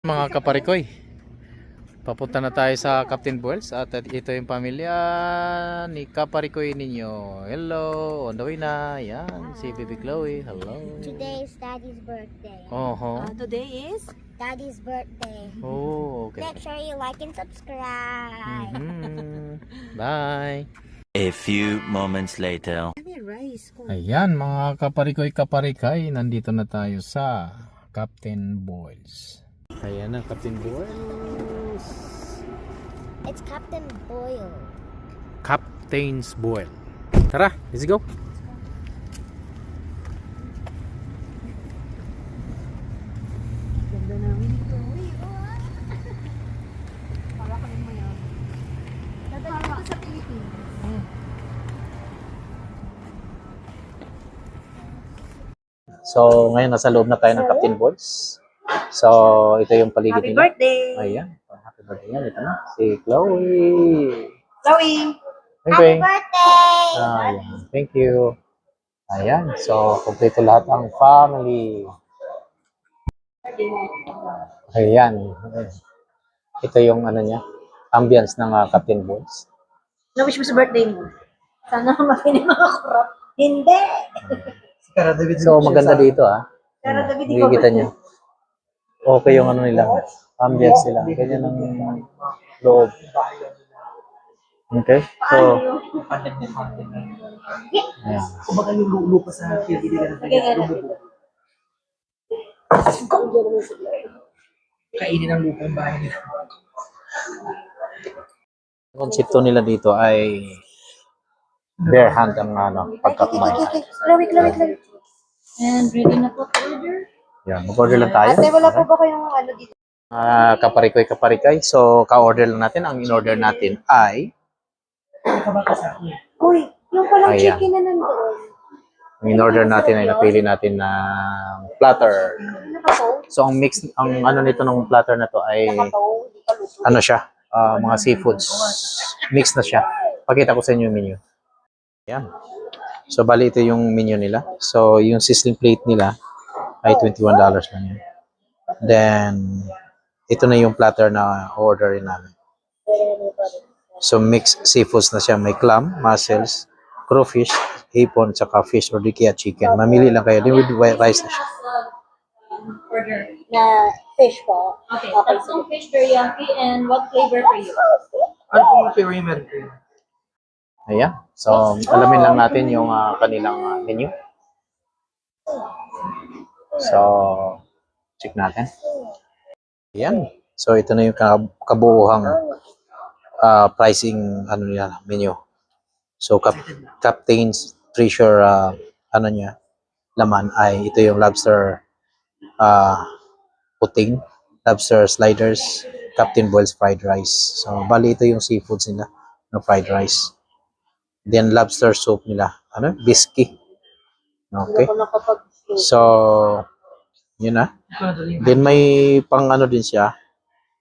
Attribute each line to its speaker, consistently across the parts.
Speaker 1: Mga kaparikoy, papunta na tayo sa Captain Boils at ito yung pamilya ni kaparikoy ninyo. Hello, on the way na. Yan, si Baby Chloe. Hello.
Speaker 2: Today is Daddy's birthday.
Speaker 3: Today is
Speaker 2: Daddy's birthday.
Speaker 1: Oh, okay.
Speaker 2: Make sure you like and subscribe.
Speaker 1: Bye.
Speaker 4: A few moments later.
Speaker 3: rice.
Speaker 1: Ayan mga kaparikoy, nandito na tayo sa Captain Boils. Ayan na, Captain Boils.
Speaker 2: It's Captain Boyle.
Speaker 1: Captain's Boil. Tara, let's go.
Speaker 3: Ganda namin ito. Para kami mayaman. Dadali ko sa Pilipinas.
Speaker 1: So, ngayon nasa loob na tayo ng Captain Boils. So, ito yung paligid
Speaker 3: Happy
Speaker 1: nila.
Speaker 3: birthday!
Speaker 1: Ayan, happy birthday yan. Ito na, si Chloe.
Speaker 3: Chloe!
Speaker 1: Okay.
Speaker 2: Happy birthday!
Speaker 1: Ayan, thank you. Ayan, so, kompleto lahat ang family. Ayan. Ito yung ano niya, ambience ng Captain Boils.
Speaker 3: Ano wish mo sa birthday mo? Sana makinig mga kurap. Hindi!
Speaker 1: So, maganda dito
Speaker 3: Pero David, ikaw
Speaker 1: Nakikita niyo. Okay yung ano nila, ambience nila. Ganyan ang loob. Okay? So, ayan.
Speaker 5: Kumbaga yung lupa sa Pilipinas na kainin ang lupa yung bahay nila.
Speaker 1: Ang konsepto nila dito ay bare hand ang pagkakumain.
Speaker 3: Chloe. And ready na po to order?
Speaker 1: Yan, mag-order lang tayo.
Speaker 3: Ate, wala po ba kayong ano dito?
Speaker 1: Kaparikoy. So, ka-order lang natin. Ang in-order natin ay
Speaker 3: Uy, yung palang
Speaker 1: Ayan.
Speaker 3: chicken na nandoon.
Speaker 1: ang in-order natin ay napili natin na platter.
Speaker 3: Nakapo?
Speaker 1: So, ang mix, ang ano nito ng platter na to ay
Speaker 3: Nakapo? Hindi pa luto.
Speaker 1: ano siya, mga seafoods. Mix na siya. Pakita ko sa inyo yung menu. Yan. So, bali ito yung menu nila. So, yung sizzling plate nila ay $21 lang yun. Then, ito na yung platter na orderin namin. So, mixed seafoods na siya. May clam, mussels, crawfish, hipon, tsaka fish or di kaya chicken. Mamili lang kayo. Then with white rice na siya.
Speaker 3: Order.
Speaker 2: Na fish po.
Speaker 3: Okay, tatlong fish teriyaki and what flavor for you?
Speaker 5: Ano pong flavor yung meron kayo?
Speaker 1: Ayan. So, alamin lang natin yung kanilang menu. So, check natin. Ayan. So, ito na yung kabuuhang pricing nila, menu. So, Captain's Treasure laman ay ito yung lobster puting, lobster sliders, Captain Boils fried rice. So, bali ito yung seafoods nila ng fried rice. Then, lobster soup nila. Bisky. Okay. So, yun na. Then, may pang din siya.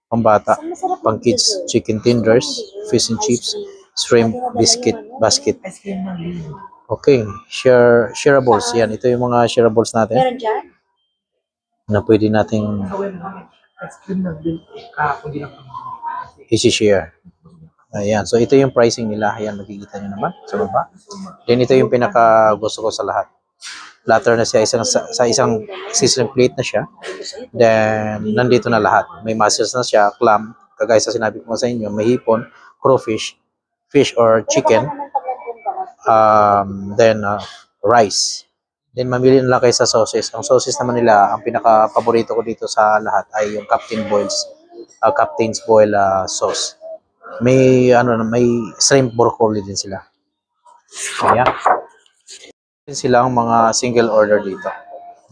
Speaker 1: Pang bata. Pang kids. Chicken tenders. Fish and chips. Shrimp. Biscuit. Basket.
Speaker 5: Ice cream ng lilo.
Speaker 1: Okay. Shareables. Yan. Ito yung mga shareables natin.
Speaker 3: Meron dyan?
Speaker 1: Na pwede nating
Speaker 5: Gawin namin. Ice cream ng lilo. Kundi lang kami.
Speaker 1: i-share. Ayan. So, ito yung pricing nila. Ayan. Makikita nyo naman sa baba. Then, ito yung pinaka gusto ko sa lahat. Platter na siya. Sa isang sizzling plate na siya. Then, nandito na lahat. May mussels na siya. Clam. Kagaya sa sinabi ko sa inyo. May hipon. Crawfish. Fish or chicken. Then, rice. Then, mamili na lang kayo sa sauces. Ang sauces naman nila, ang pinaka-paborito ko dito sa lahat ay yung Captain's Boil sauce. May may shrimp broccoli din sila. Ayan. Sila ang mga single order dito.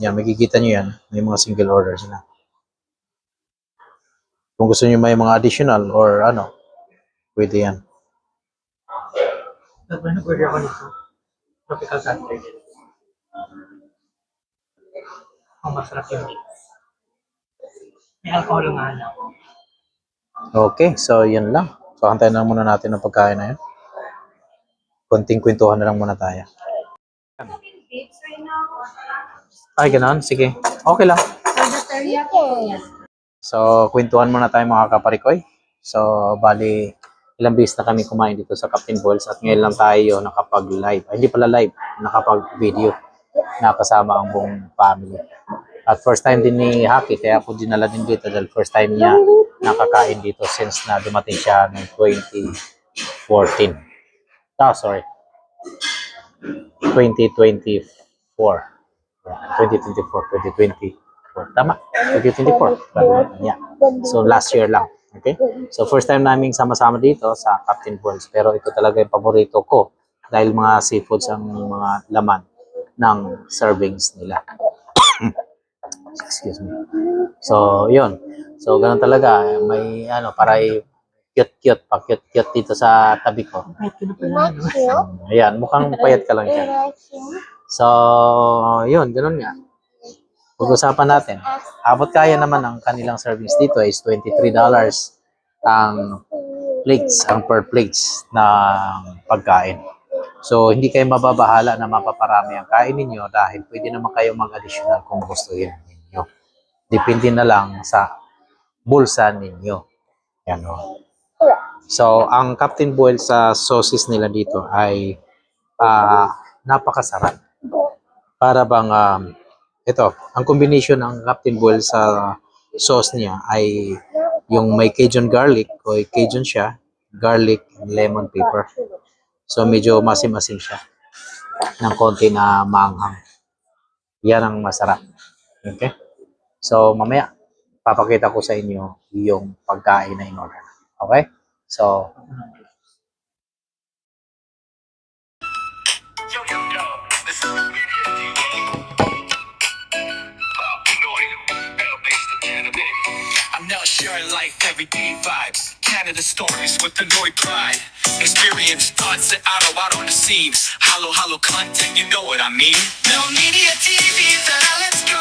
Speaker 1: Yan, makikita nyo yan. May mga single order sila. Kung gusto nyo may mga additional or pwede yan.
Speaker 5: Nag-order ako nito. Tropical country. Ang masarap yung mix. May alcohol nga lang.
Speaker 1: Okay, so yan lang. So, hantayin na muna natin ang pagkain na yun. Konting kwentuhan na lang muna tayo. Ay, ganoon? Sige. Okay lang.
Speaker 3: Order teriyaki po yan.
Speaker 1: So, kwentuhan muna tayo mga kaparikoy. So, bali, ilang beses na kami kumain dito sa Captain Balls at ngayon lang tayo nakapag-live. Ay, hindi pala live, nakapag-video na kasama ang buong family. At first time din ni Haki, kaya ako dinala din dito dahil first time niya nakakain dito since na dumating siya noong 2014. Ah, sorry. 2024. 2024. Tama? 2024. Yeah. So, last year lang. Okay? So, first time namin sama-sama dito sa Captain Balls. Pero ito talaga yung paborito ko dahil mga seafoods ang mga laman ng servings nila. Excuse me. So, yun. So, ganun talaga. May, para cute-cute, pa-cute-cute dito sa tabi ko. Ayan, mukhang payat ka lang dyan. So, yun, ganun nga. Pag-usapan natin. Abot kaya naman ang kanilang service dito is $23 ang plates, ang per plates ng pagkain. So, hindi kayo mababahala na mapaparami ang kain ninyo dahil pwede naman kayo mag-additional kung gusto ninyo. Depende na lang sa bulsa ninyo. Yan o. So, ang Captain Boil sa sauces nila dito ay napakasarap. Para bang, ito, ang combination ng Captain Boil sa sauce niya ay yung may Cajun garlic o Cajun siya, garlic and lemon pepper. So, medyo masim-masim siya ng konti na maanghang. Yan ang masarap. Okay? So, mamaya, papakita ko sa inyo yung pagkain na in-order. Okay? So,
Speaker 6: I'm now sharing life everyday vibes. Canada stories with the Noy pride. Experience thoughts that out on the seams. Hollow content, you know what I mean. No media TV, let's go.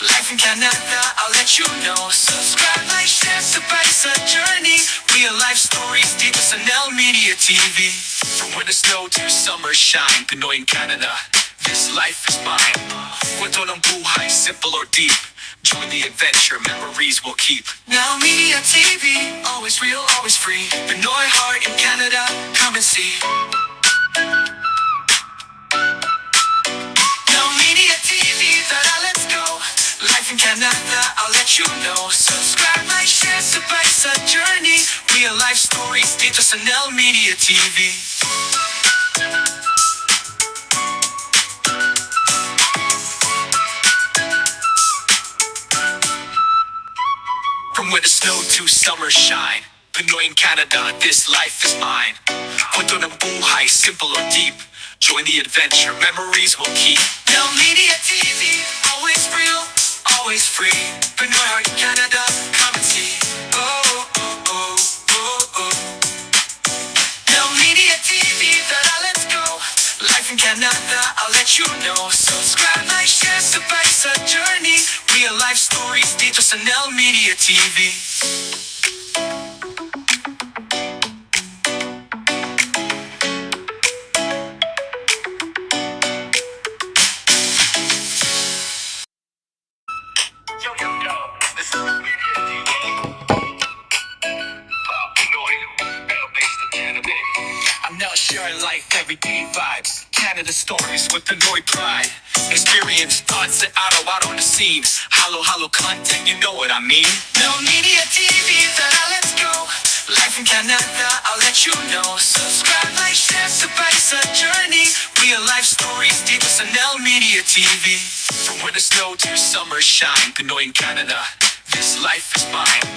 Speaker 6: Life in Canada, I'll let you know. Subscribe, like, share, surprise a journey. Real life stories, deep as L Media TV. From winter snow to summer shine, Pinoy in Canada. This life is mine. Kwento ng buhay, simple or deep. Join the adventure, memories we'll keep. Now Media TV, always real, always free. Pinoy heart in Canada, come and see. Now Media TV, let's go. Life in Canada, I'll let you know. Subscribe, like, share, surprise a journey. Real life stories, dito sa L Media TV. From winter snow to summer shine, Pinoy in Canada, this life is mine. Kwento ng buhay, simple or deep. Join the adventure, memories we'll keep. Now Media TV, always real, always free. Pinoy heart in Canada, come and see. Oh, oh, oh, oh, oh. Now Media TV, let's go. Life in Canada, I'll let you know. Subscribe, like, share, surprise a journey. Real life stories, dito sa L Media TV. This is Media TV. Pinoy, based in Canada. I'm now sharing life everyday vibes. Canada stories with the Noy pride. Experience thoughts that out on the seams. Hollow content, you know what I mean. No Media TV, let's go. Life in Canada, I'll let you know. Subscribe, like, share, surprise a journey. Real life stories, dito sa L Media TV. From winter snow to summer shine, Pinoy in Canada. This life is mine.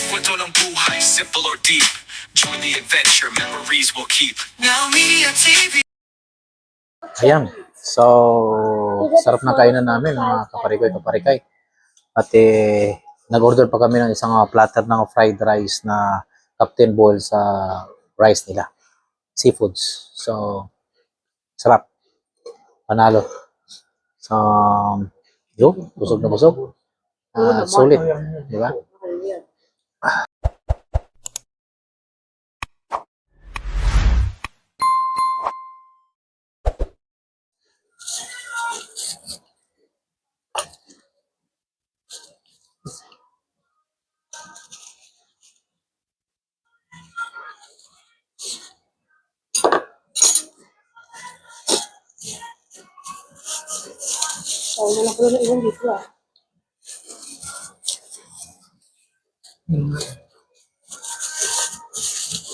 Speaker 6: Kwento ng buhay, simple or deep. Join the adventure, memories we'll keep. Now Media TV.
Speaker 1: ayan. So, sarap na kainan namin mga kaparikoy. At nag-order pa kami ng isang platter ng fried rice na Captain Boil sa rice nila. Seafoods. So, sarap. Panalo. So, yun. Busog na busog. Sulit. Di ba?
Speaker 3: Oo, nalang ko na iwan dito ah.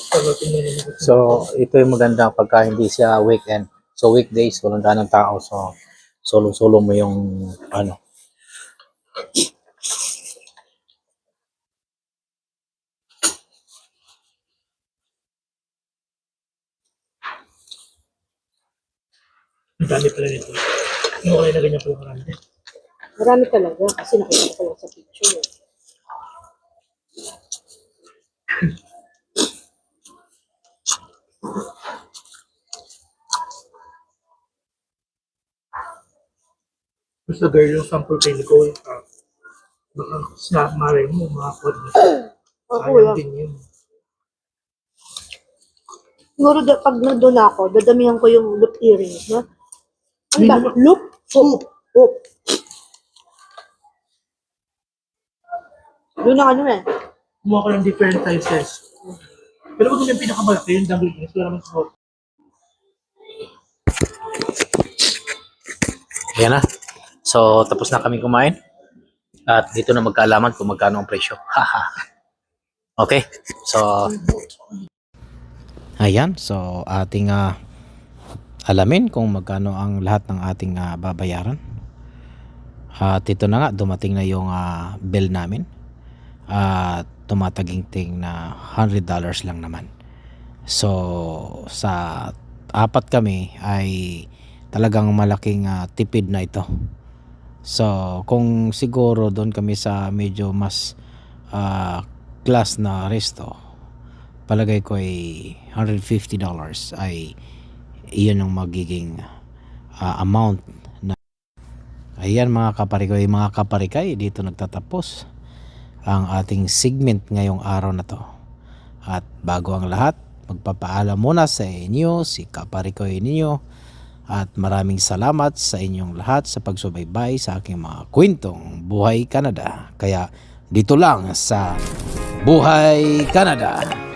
Speaker 5: Pagdating na nila.
Speaker 1: So, ito yung maganda pagka hindi siya weekend. So, weekdays, walang ganong tao. So, solo-solo mo yung ano.
Speaker 5: Ang dami pala nito. Yung okay na ganyan pala marami.
Speaker 3: Marami talaga kasi nakita ko lang sa picture. Eh.
Speaker 5: Basta girl yung sample pili ko. Baka snap mare mo, mga pod mo.
Speaker 3: Ako
Speaker 5: Sayang
Speaker 3: lang.
Speaker 5: din yun.
Speaker 3: Siguro pag nandun ako, dadamihan ko yung loop earrings, no? Ano ba? Loop? Hoop. Hoop. Doon ang ano eh.
Speaker 5: Kumuha ko ng different sizes. Pero kung yung pinakamalaki, yung dangle rings, wala naman support.
Speaker 1: Ayan na. So, tapos na kami kumain. At dito na magkaalaman kung magkano ang presyo. Haha. Okay. So, ayan. So, ating alamin kung magkano ang lahat ng ating babayaran. At ito na nga, dumating na yung bill namin. At tumataginting na $100 lang naman. So, sa apat kami ay talagang malaking tipid na ito. So, kung siguro doon kami sa medyo mas class na resto, palagay ko ay $150 ay iyon ang magiging amount na. Ayan mga kaparikay, dito nagtatapos ang ating segment ngayong araw na to. At bago ang lahat, magpapaalam muna sa inyo si kaparikoy ninyo at maraming salamat sa inyong lahat sa pagsubaybay sa aking mga kwentong Buhay Canada. Kaya dito lang sa Buhay Canada.